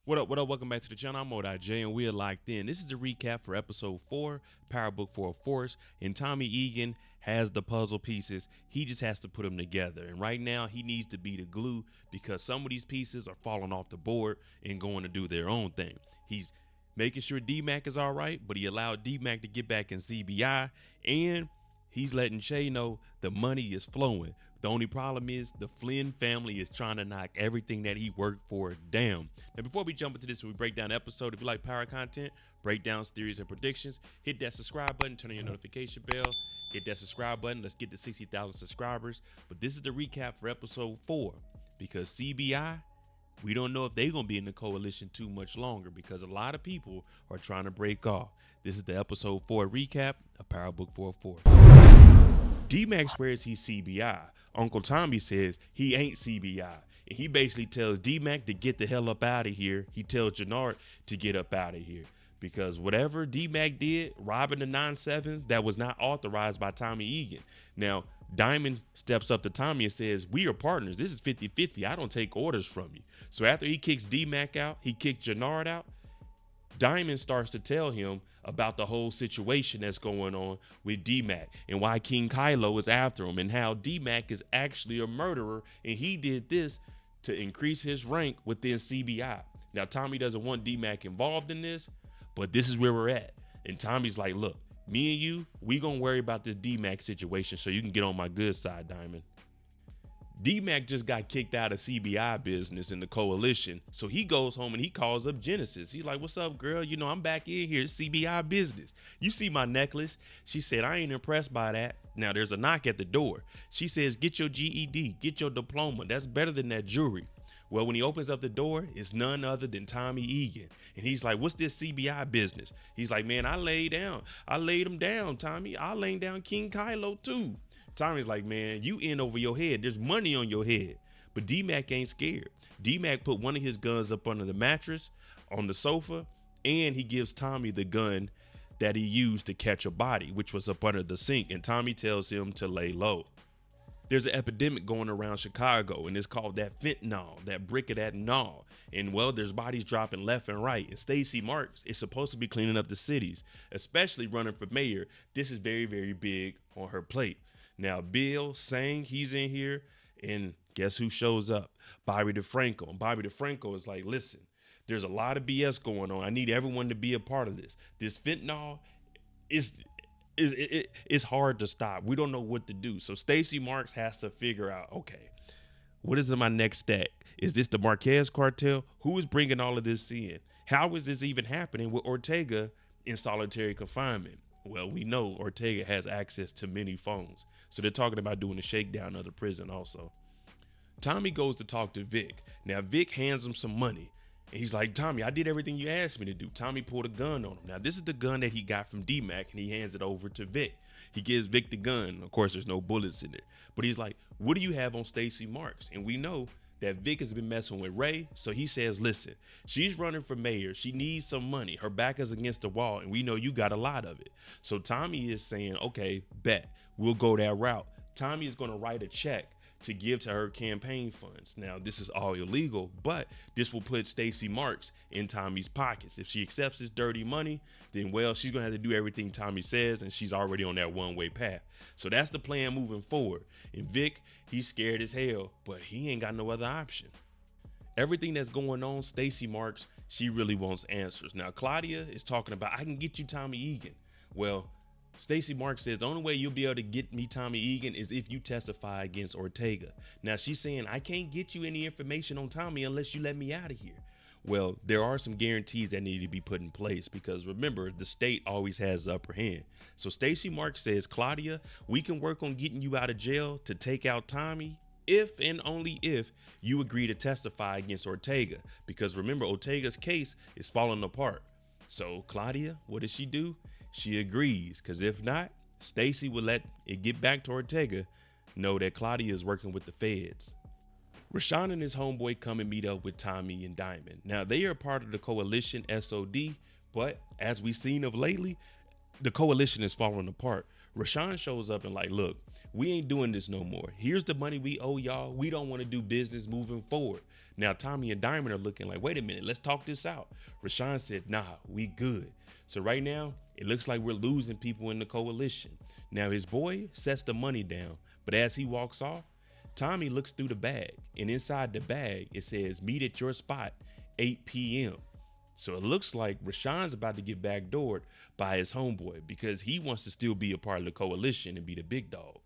What up? Welcome back to the channel. I'm J, and we are locked in. This is the recap for episode 4, Power Book IV Force, and Tommy Egan has the puzzle pieces. He just has to put them together, and right now he needs to be the glue because some of these pieces are falling off the board and going to do their own thing. He's making sure D-Mac is all right, but he allowed D-Mac to get back in CBI, and he's letting Shay know the money is flowing. The only problem is the Flynn family is trying to knock everything that he worked for down. Now, before we jump into this, we break down the episode. If you like power content, breakdowns, theories, and predictions, hit that subscribe button, turn on your notification bell, hit that subscribe button. Let's get to 60,000 subscribers. But this is the recap for episode 4 because CBI, we don't know if they're going to be in the coalition too much longer because a lot of people are trying to break off. This is the episode 4 recap of Power Book IV. D-Mac swears he's CBI. Uncle Tommy says he ain't CBI. And he basically tells D-Mac to get the hell up out of here. He tells Jannard to get up out of here. Because whatever D-Mac did, robbing the 9-7s, that was not authorized by Tommy Egan. Now, Diamond steps up to Tommy and says, we are partners. This is 50-50. I don't take orders from you. So after he kicks D-Mac out, he kicked Jannard out. Diamond starts to tell him about the whole situation that's going on with D-Mac and why King Kylo is after him and how D-Mac is actually a murderer and he did this to increase his rank within CBI. Now, Tommy doesn't want D-Mac involved in this, but this is where we're at. And Tommy's like, look, me and you, we gonna worry about this D-Mac situation so you can get on my good side, Diamond. D-Mac just got kicked out of CBI business in the coalition. So he goes home and he calls up Genesis. He's like, what's up, girl? You know, I'm back in here. It's CBI business. You see my necklace? She said, I ain't impressed by that. Now there's a knock at the door. She says, get your GED, get your diploma. That's better than that jewelry. Well, when he opens up the door, it's none other than Tommy Egan. And he's like, what's this CBI business? He's like, man, I laid him down, Tommy. I laid down King Kylo too. Tommy's like, man, you in over your head. There's money on your head. But D-Mac ain't scared. D-Mac put one of his guns up under the mattress on the sofa, and he gives Tommy the gun that he used to catch a body, which was up under the sink. And Tommy tells him to lay low. There's an epidemic going around Chicago, and it's called that fentanyl, that brick of that gnaw. And well, there's bodies dropping left and right. And Stacey Marks is supposed to be cleaning up the cities, especially running for mayor. This is very, very big on her plate. Now, Bill saying he's in here, and guess who shows up? Bobby DeFranco. And Bobby DeFranco is like, listen, there's a lot of BS going on. I need everyone to be a part of this. This fentanyl it's hard to stop. We don't know what to do. So Stacey Marks has to figure out, okay, what is in my next stack? Is this the Marquez cartel? Who is bringing all of this in? How is this even happening with Ortega in solitary confinement? Well, we know Ortega has access to many phones. So they're talking about doing a shakedown of the prison also. Tommy goes to talk to Vic. Now, Vic hands him some money. And he's like, Tommy, I did everything you asked me to do. Tommy pulled a gun on him. Now, this is the gun that he got from D-Mac, and he hands it over to Vic. He gives Vic the gun. Of course, there's no bullets in it. But he's like, what do you have on Stacey Marks? And we know that Vic has been messing with Ray. So he says, listen, she's running for mayor. She needs some money. Her back is against the wall, and we know you got a lot of it. So Tommy is saying, okay, bet. We'll go that route. Tommy is going to write a check to give to her campaign funds. Now, this is all illegal, but this will put Stacey Marks in Tommy's pockets. If she accepts this dirty money, then, well, she's going to have to do everything Tommy says, and she's already on that one-way path. So that's the plan moving forward. And Vic, he's scared as hell, but he ain't got no other option. Everything that's going on, Stacey Marks, she really wants answers. Now, Claudia is talking about, I can get you Tommy Egan. Well, Stacey Marks says the only way you'll be able to get me Tommy Egan is if you testify against Ortega. Now she's saying, I can't get you any information on Tommy unless you let me out of here. Well, there are some guarantees that need to be put in place because remember, the state always has the upper hand. So Stacey Marks says, Claudia, we can work on getting you out of jail to take out Tommy if and only if you agree to testify against Ortega. Because remember, Ortega's case is falling apart. So Claudia, what does she do? She agrees, because if not, Stacey will let it get back to Ortega know that Claudia is working with the feds. Rashawn and his homeboy come and meet up with Tommy and Diamond. Now, they are part of the coalition SOD, but as we've seen of lately, the coalition is falling apart. Rashawn shows up and like, look, we ain't doing this no more. Here's the money we owe y'all. We don't want to do business moving forward. Now Tommy and Diamond are looking like, wait a minute, let's talk this out. Rashawn said, nah, we good. So right now, it looks like we're losing people in the coalition. Now his boy sets the money down, but as he walks off, Tommy looks through the bag, and inside the bag, it says, meet at your spot, 8 p.m. So it looks like Rashawn's about to get backdoored by his homeboy because he wants to still be a part of the coalition and be the big dog.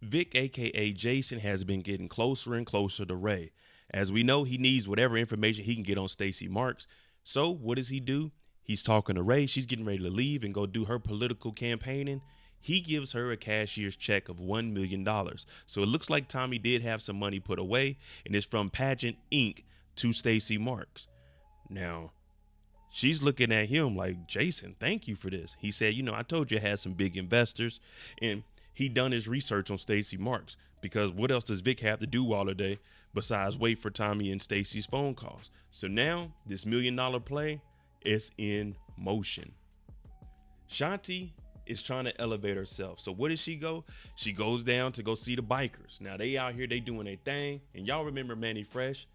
Vic, aka Jason, has been getting closer and closer to Ray. As we know, he needs whatever information he can get on Stacey Marks. So what does he do? He's talking to Ray. She's getting ready to leave and go do her political campaigning. He gives her a cashier's check of $1 million. So it looks like Tommy did have some money put away, and it's from Pageant Inc. to Stacey Marks. Now, she's looking at him like, Jason, thank you for this. He said, I told you I had some big investors, and he done his research on Stacey Marks, because what else does Vic have to do all the day besides wait for Tommy and Stacey's phone calls? So now this $1 million play is in motion. Shanti is trying to elevate herself. So where does she go? She goes down to go see the bikers. Now they out here, they doing their thing. And y'all remember Manny Fresh?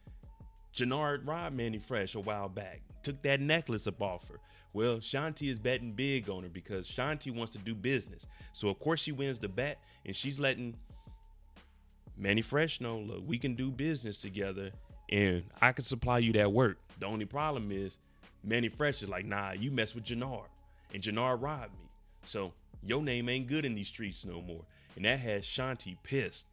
Jannard robbed Manny Fresh a while back. Took that necklace up off her. Well, Shanti is betting big on her because Shanti wants to do business. So of course she wins the bet, and she's letting Manny Fresh know, look, we can do business together and I can supply you that work. The only problem is Manny Fresh is like, nah, you mess with Jannard, and Jannard robbed me. So your name ain't good in these streets no more. And that has Shanti pissed.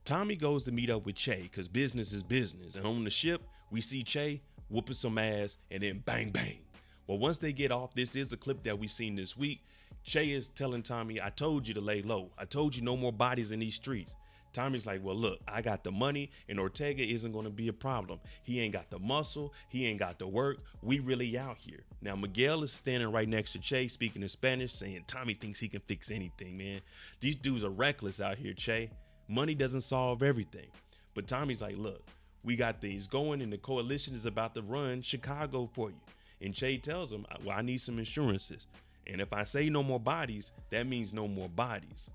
Tommy goes to meet up with Che because business is business. And on the ship, we see Che whooping some ass and then bang, bang. Well, once they get off, this is a clip that we seen this week. Che is telling Tommy, I told you to lay low. I told you no more bodies in these streets. Tommy's like, well, look, I got the money and Ortega isn't going to be a problem. He ain't got the muscle. He ain't got the work. We really out here. Now, Miguel is standing right next to Che, speaking in Spanish, saying Tommy thinks he can fix anything, man. These dudes are reckless out here, Che. Money doesn't solve everything. But Tommy's like, look, we got things going and the coalition is about to run Chicago for you. And Che tells him, well, I need some insurances. And if I say no more bodies, that means no more bodies.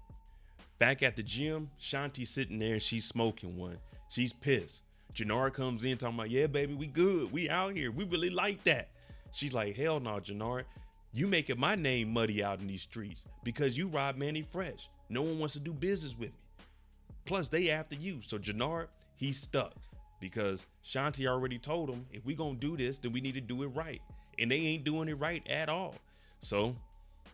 Back at the gym, Shanti's sitting there and she's smoking one. She's pissed. Jannard comes in talking about, yeah, baby, we good. We out here. We really like that. She's like, hell no, Jannard. You making my name muddy out in these streets because you robbed Manny Fresh. No one wants to do business with me. Plus, they after you. So Jannard, he's stuck because Shanti already told him, if we gonna do this, then we need to do it right. And they ain't doing it right at all. So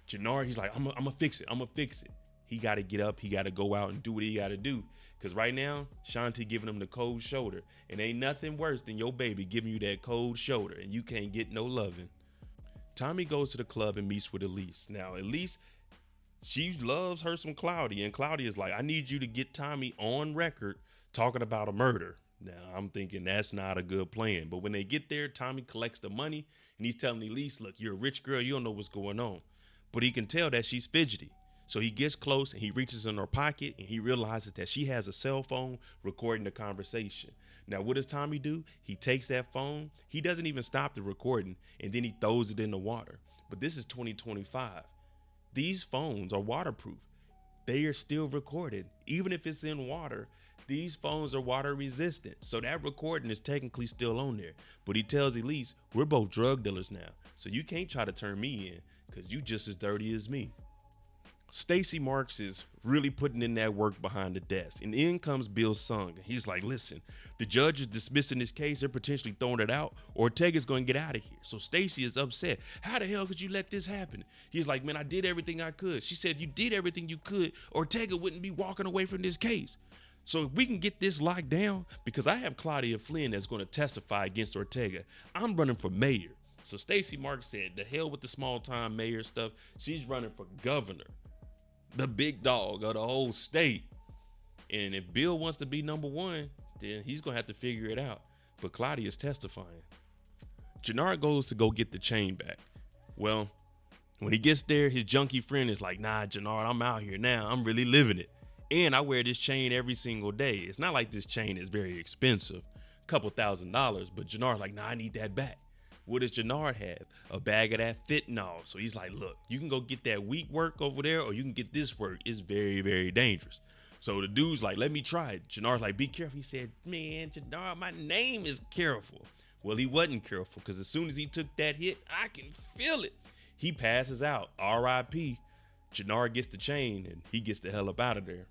Jannard, he's like, I'm gonna fix it. I'm gonna fix it. He got to get up. He got to go out and do what he got to do. Because right now, Shanti giving him the cold shoulder. And ain't nothing worse than your baby giving you that cold shoulder. And you can't get no loving. Tommy goes to the club and meets with Elise. Now, Elise, she loves her some Cloudy. And Cloudy is like, I need you to get Tommy on record talking about a murder. Now, I'm thinking that's not a good plan. But when they get there, Tommy collects the money. And he's telling Elise, look, you're a rich girl. You don't know what's going on. But he can tell that she's fidgety. So he gets close and he reaches in her pocket and he realizes that she has a cell phone recording the conversation. Now, what does Tommy do? He takes that phone. He doesn't even stop the recording and then he throws it in the water. But this is 2025. These phones are waterproof. They are still recorded. Even if it's in water, these phones are water resistant. So that recording is technically still on there. But he tells Elise, we're both drug dealers now. So you can't try to turn me in because you just as dirty as me. Stacey Marks is really putting in that work behind the desk. And in comes Bill Sung. He's like, listen, the judge is dismissing this case. They're potentially throwing it out. Ortega's going to get out of here. So Stacey is upset. How the hell could you let this happen? He's like, man, I did everything I could. She said, if you did everything you could, Ortega wouldn't be walking away from this case. So if we can get this locked down, because I have Claudia Flynn that's going to testify against Ortega, I'm running for mayor. So Stacey Marks said, the hell with the small time mayor stuff. She's running for governor. The big dog of the whole state. And if Bill wants to be number one, then he's going to have to figure it out. But Claudia's testifying. Jannard goes to go get the chain back. Well, when he gets there, his junkie friend is like, nah, Jannard, I'm out here now. I'm really living it. And I wear this chain every single day. It's not like this chain is very expensive. A couple $1,000s. But Jannard's like, nah, I need that back. What does Jannard have? A bag of that fentanyl. So he's like, look, you can go get that weak work over there or you can get this work. It's very, very dangerous. So the dude's like, let me try it. Jannard's like, be careful. He said, man, Jannard, my name is Careful. Well, he wasn't careful because as soon as he took that hit, I can feel it. He passes out. R.I.P. Jannard gets the chain and he gets the hell up out of there.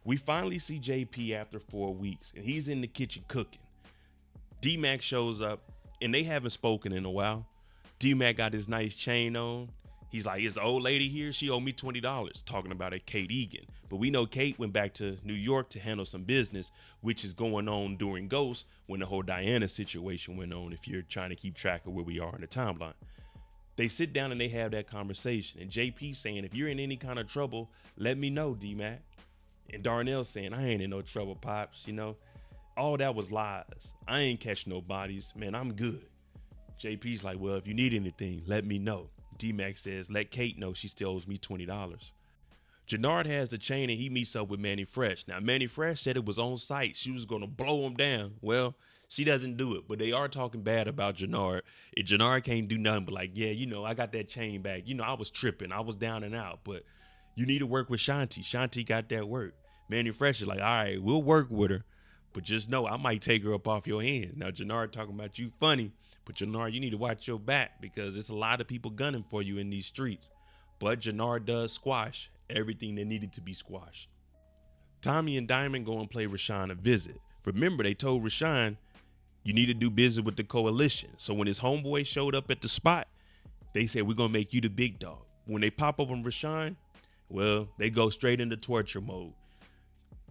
We finally see JP after 4 weeks and he's in the kitchen cooking. D-Mac shows up and they haven't spoken in a while. D-Mac got his nice chain on. He's like, is the old lady here? She owed me $20, talking about a Kate Egan. But we know Kate went back to New York to handle some business, which is going on during Ghost when the whole Diana situation went on, if you're trying to keep track of where we are in the timeline. They sit down and they have that conversation. And JP saying, if you're in any kind of trouble, let me know, D-Mac. And Darnell saying, I ain't in no trouble, Pops. You know, all that was lies. I ain't catch no bodies. Man, I'm good. JP's like, well, if you need anything, let me know. D-Mac says, let Kate know she still owes me $20. Jannard has the chain and he meets up with Manny Fresh. Now, Manny Fresh said it was on site. She was going to blow him down. Well, she doesn't do it, but they are talking bad about Jannard. And Jannard can't do nothing but like, yeah, you know, I got that chain back. You know, I was tripping. I was down and out, but you need to work with Shanti. Shanti got that work. Manny Fresh is like, all right, we'll work with her, but just know I might take her up off your hands. Now, Jannard talking about you funny. But Jannard, you need to watch your back because it's a lot of people gunning for you in these streets. But Jannard does squash everything that needed to be squashed. Tommy and Diamond go and play Rashawn a visit. Remember, they told Rashawn, you need to do business with the coalition. So when his homeboy showed up at the spot, they said, we're going to make you the big dog. When they pop up on Rashawn, well, they go straight into torture mode.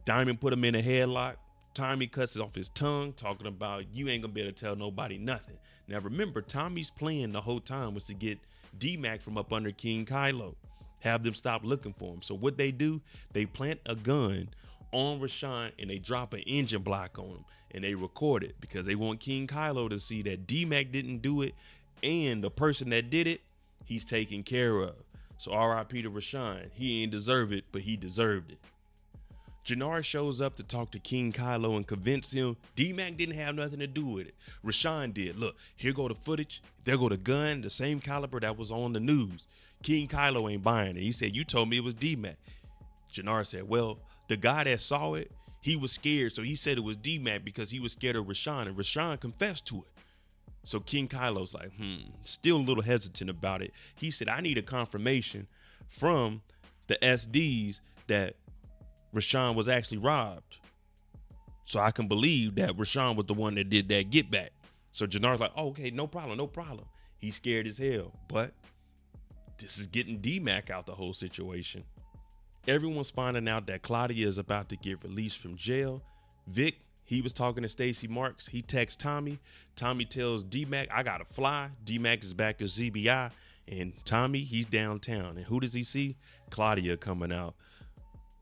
Diamond put him in a headlock. Tommy cuts off his tongue, talking about you ain't gonna be able to tell nobody nothing. Now remember, Tommy's plan the whole time was to get D-Mac from up under King Kylo, have them stop looking for him. So what they do, they plant a gun on Rashawn and they drop an engine block on him and they record it because they want King Kylo to see that D-Mac didn't do it and the person that did it, he's taken care of. So R.I.P. to Rashawn. He ain't deserve it, but he deserved it. Jannard shows up to talk to King Kylo and convince him D-Mac didn't have nothing to do with it. Rashawn did. Look, here go the footage. There go the gun, the same caliber that was on the news. King Kylo ain't buying it. He said, you told me it was D-Mac. Jannard said, well, the guy that saw it, he was scared. So he said it was D-Mac because he was scared of Rashawn. And Rashawn confessed to it. So King Kylo's like, still a little hesitant about it. He said, I need a confirmation from the SDs that Rashawn was actually robbed, so I can believe that Rashawn was the one that did that get back. So Jannard's like, oh, okay, no problem. He's scared as hell, but this is getting D-Mac out the whole situation. Everyone's finding out that Claudia is about to get released from jail. Vic, he was talking to Stacy Marks. He texts Tommy. Tommy tells D-Mac, I gotta fly. D-Mac is back at ZBI, and Tommy, he's downtown. And who does he see? Claudia coming out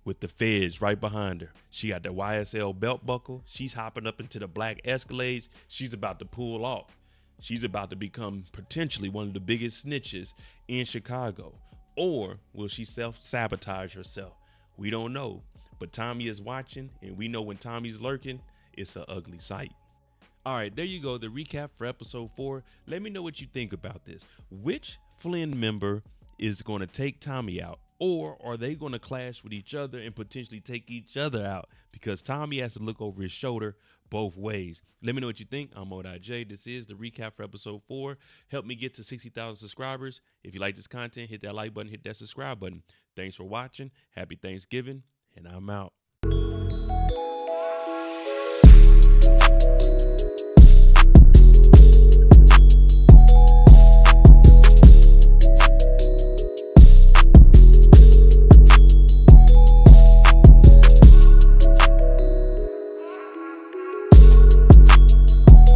with the feds right behind her. She got the YSL belt buckle. She's hopping up into the black Escalades. She's about to pull off. She's about to become potentially one of the biggest snitches in Chicago. Or will she self-sabotage herself? We don't know. But Tommy is watching, and we know when Tommy's lurking, it's an ugly sight. All right, there you go. The recap for episode 4. Let me know what you think about this. Which Flynn member is going to take Tommy out? Or are they going to clash with each other and potentially take each other out? Because Tommy has to look over his shoulder both ways. Let me know what you think. I'm Mo.J. This is the recap for episode 4. Help me get to 60,000 subscribers. If you like this content, hit that like button, hit that subscribe button. Thanks for watching. Happy Thanksgiving, and I'm out.